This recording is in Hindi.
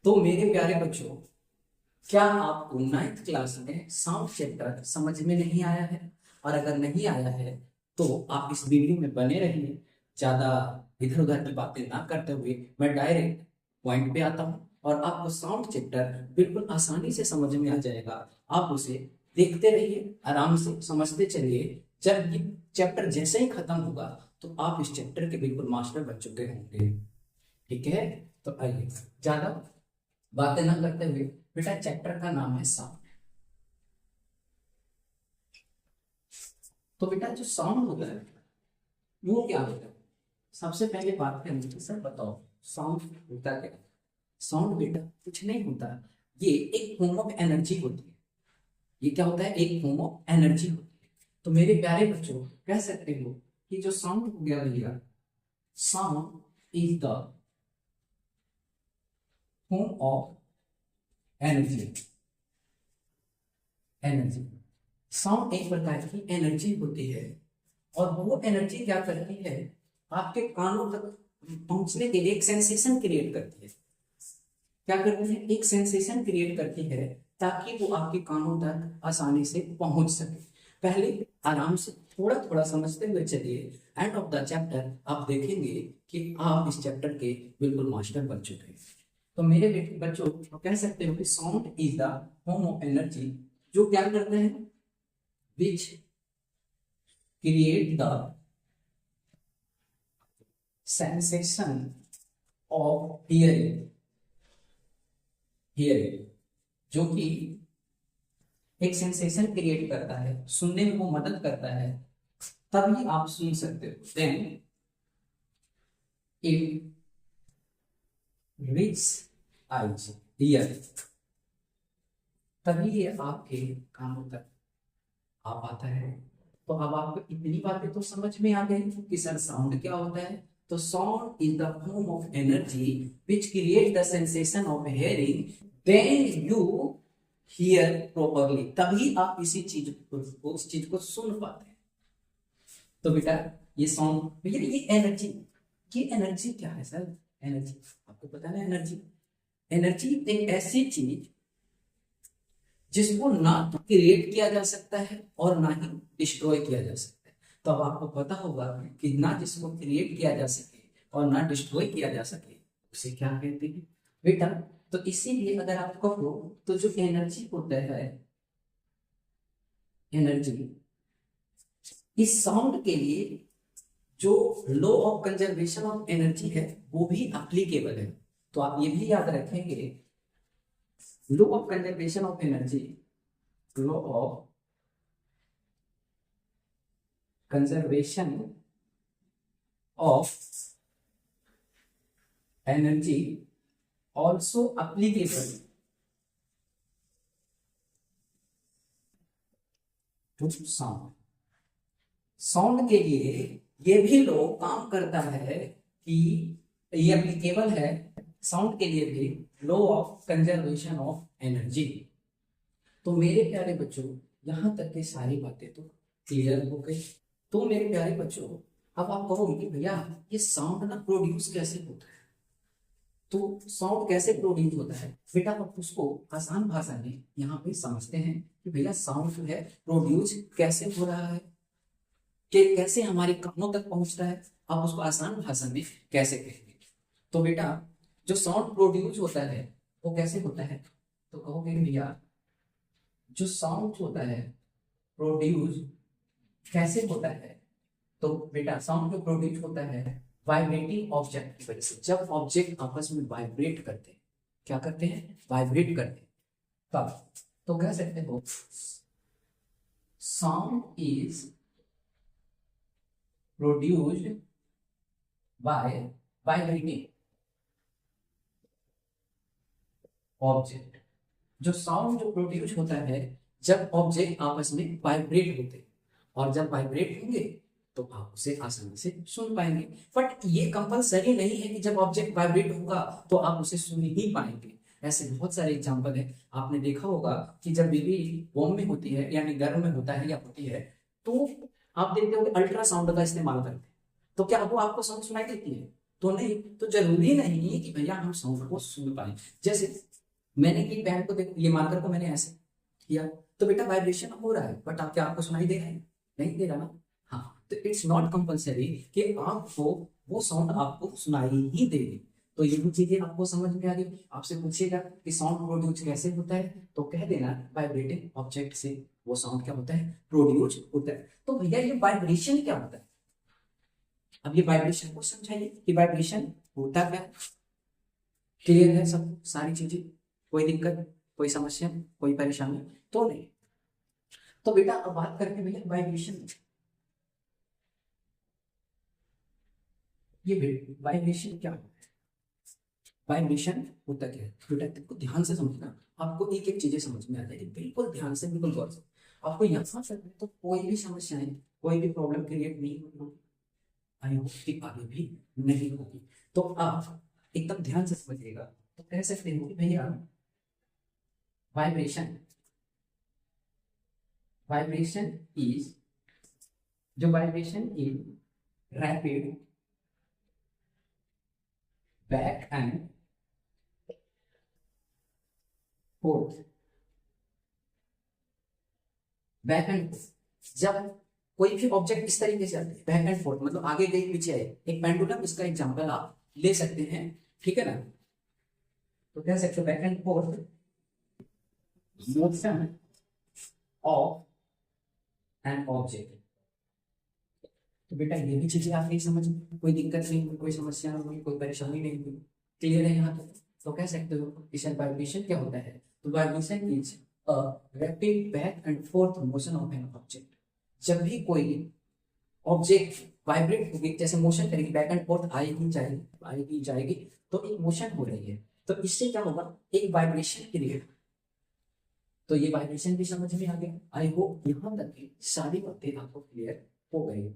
तो मेरे प्यारे बच्चों, क्या आपको 9th क्लास में साउंड चैप्टर समझ में नहीं आया है? और अगर नहीं आया है तो आप इस वीडियो में बने रहिए। ज्यादा इधर उधर की बातें ना करते हुए मैं डायरेक्ट पॉइंट पे आता हूँ और आपको साउंड चैप्टर बिल्कुल आसानी से समझ में आ जाएगा। आप उसे देखते रहिए, आराम से समझते चलिए। जब ये चैप्टर जैसे ही खत्म होगा तो आप इस चैप्टर के बिल्कुल मास्टर बन चुके होंगे। ठीक है, तो आइए ज्यादा बातें ना करते हुए, बेटा चैप्टर का नाम है साउंड। तो बेटा जो साउंड होता है वो क्या होता है? सबसे पहले बात करेंगे कि सर बताओ साउंड होता क्या है? साउंड बेटा कुछ नहीं होता, ये एक फॉर्म ऑफ एनर्जी होती है। ये क्या होता है? एक फॉर्म ऑफ एनर्जी होती है। तो मेरे प्यारे बच्चों, कह सकते हो कि जो साउंड हो गया भैया, sound is the form of energy. Energy, sound एक प्रकार की एनर्जी होती है और वो एनर्जी क्या करती है, आपके कानों तक पहुंचने के लिए एक सेंसेशन क्रिएट करती है। क्या करती है? एक सेंसेशन क्रिएट करती है ताकि वो आपके कानों तक आसानी से पहुंच सके। पहले आराम से थोड़ा थोड़ा समझते हुए चलिए। एंड ऑफ द चैप्टर आप देखेंगे कि आप इस चैप्टर के बिल्कुल मास्टर बन चुके हैं। तो मेरे बच्चों, तो कह सकते हो कि sound is the form of energy जो क्या करते हैं, विच create the sensation of hearing, जो कि एक सेंसेशन क्रिएट करता है, सुनने में वो मदद करता है, तभी आप सुन सकते हो। Then it reaches ear, तभी ये आपके कानों तक आ पाता है। तो अब आपको इतनी बातें तो समझ में आ गई कि सर साउंड क्या होता है। तो sound is the form of energy which create the sensation of hearing, then you hear properly, तभी आप इसी चीज को उस चीज को सुन पाते हैं। तो बेटा ये साउंड, भैया ये एनर्जी, ये एनर्जी क्या है सर? एनर्जी आपको पता है, एनर्जी एनर्जी एक ऐसी चीज जिसको ना तो क्रिएट किया जा सकता है और ना ही डिस्ट्रॉय किया जा सकता है। तो अब आपको पता होगा कि ना जिसको क्रिएट किया जा सके और ना डिस्ट्रॉय किया जा सके उसे क्या कहते हैं बेटा? तो इसीलिए अगर आप कहो तो जो एनर्जी होता है, एनर्जी इस साउंड के लिए जो law of conservation of energy है वो भी एप्लीकेबल है। तो आप ये भी याद रखेंगे, law of conservation of energy, law of conservation of energy also applicable to sound। Sound के लिए ये भी लॉ काम करता है कि ये एप्लीकेबल है साउंड के लिए भी, law of conservation of energy. तो मेरे प्यारे बच्चों, यहां तक की सारी बातें तो क्लियर हो गई। तो मेरे प्यारे बच्चों, अब आप कहोगे कि भैया ये साउंड ना प्रोड्यूस कैसे होता है? तो साउंड कैसे प्रोड्यूस होता है बेटा, आप उसको आसान भाषा में यहाँ पे समझते हैं कि भैया साउंड जो है प्रोड्यूस कैसे हो रहा है, कि कैसे हमारे कानों तक पहुंच रहा है। आप उसको आसान भाषा में कैसे कहेंगे? तो बेटा जो साउंड प्रोड्यूस होता है वो कैसे होता है? तो कहोगे भैया जो साउंड होता है प्रोड्यूस कैसे होता है? तो बेटा साउंड जो प्रोड्यूस होता है वाइब्रेटिंग ऑब्जेक्ट की वजह से। जब ऑब्जेक्ट आपस में वाइब्रेट करते हैं, क्या करते हैं? वाइब्रेट करते हैं, तब तो कह सकते हो sound is produced by vibrating object. जो साउंड जो प्रोड्यूस होता है जब ऑब्जेक्ट आपस में वाइब्रेट होते हैं, और जब वाइब्रेट होंगे तो आप उसे आसानी से सुन पाएंगे। बट ये कंपलसरी नहीं है कि जब ऑब्जेक्ट वाइब्रेट होगा तो आप उसे सुन ही पाएंगे। ऐसे बहुत सारे एग्जांपल है। आपने देखा होगा कि जब बेबी वॉर्म में होती है, यानी गर्म में होता है या होती है, तो आप देखते हो कि अल्ट्रासाउंड का इस्तेमाल करते हैं। तो क्या वो आपको साउंड सुनाई देती है? तो नहीं, तो जरूरी नहीं है कि भैया हम साउंड को सुन पाए। जैसे मैंने की पेन को देखो, ये मार्कर को मैंने ऐसे किया, तो बेटा वाइब्रेशन हो रहा है, बट आप क्या आपको सुनाई दे रहा है? नहीं दे रहा ना। हाँ, तो इट्स नॉट कंपल्सरी कि आपको वो साउंड आपको सुनाई ही देगी। तो ये भी चीजें आपको समझ में आ गई। आपसे पूछिएगा कि साउंड प्रोड्यूस कैसे होता है, तो कह देना वाइब्रेटिंग ऑब्जेक्ट से वो साउंड क्या होता है, प्रोड्यूस होता है। तो भैया ये वाइब्रेशन क्या होता है? अब ये वाइब्रेशन को समझाइए कि वाइब्रेशन होता क्या है। क्लियर है सब सारी चीजें? कोई दिक्कत, कोई समस्या, कोई परेशानी तो नहीं? तो बेटा अब बात करते हैं भैया वाइब्रेशन। ये वाइब्रेशन क्या होता है? वाइब्रेशन होता क्या है बेटा, देखो ध्यान से समझना, आपको एक एक चीजें समझ में आ जाएगी, बिल्कुल ध्यान से, बिल्कुल गौर से। आपको यहाँ से तो कोई भी समस्याएं, कोई भी प्रॉब्लम क्रिएट नहीं होगी, आई होप कि आगे भी नहीं होगी। तो आप एकदम ध्यान से समझिएगा, तो कह सकते हो कि भैया वाइब्रेशन, वाइब्रेशन इज, जो vibration is rapid back and fourth, back and fourth. जब कोई भी ऑब्जेक्ट इस तरीके से आते हैं बैक एंड फोर्थ, मतलब आगे गई पीछे आए, एक पेंडुलम इसका एग्जांपल आप ले सकते हैं, ठीक है ना। तो कह सकते हो back and fourth motion of an object. तो बेटा ये भी चीजें आप नहीं समझ में, कोई दिक्कत नहीं हुई, कोई समस्या नहीं हुई, कोई परेशानी नहीं हुई, क्लियर है यहाँ तक? तो कह सकते हो इस वाइब्रेशन क्या होता है, तो vibration is a rapid back and fourth motion of an object. जब भी कोई ऑब्जेक्ट वाइब्रेट होगी, जैसे मोशन करेगी, बैक एंड फोर्थ आएगी जाएगी आएगी जाएगी, तो एक मोशन हो रही है, तो इससे क्या होगा, एक वाइब्रेशन क्रिएट। तो ये वाइब्रेशन भी समझ में आ गया। आई होप यहाँ तक की सारी बातें आपको क्लियर हो गई।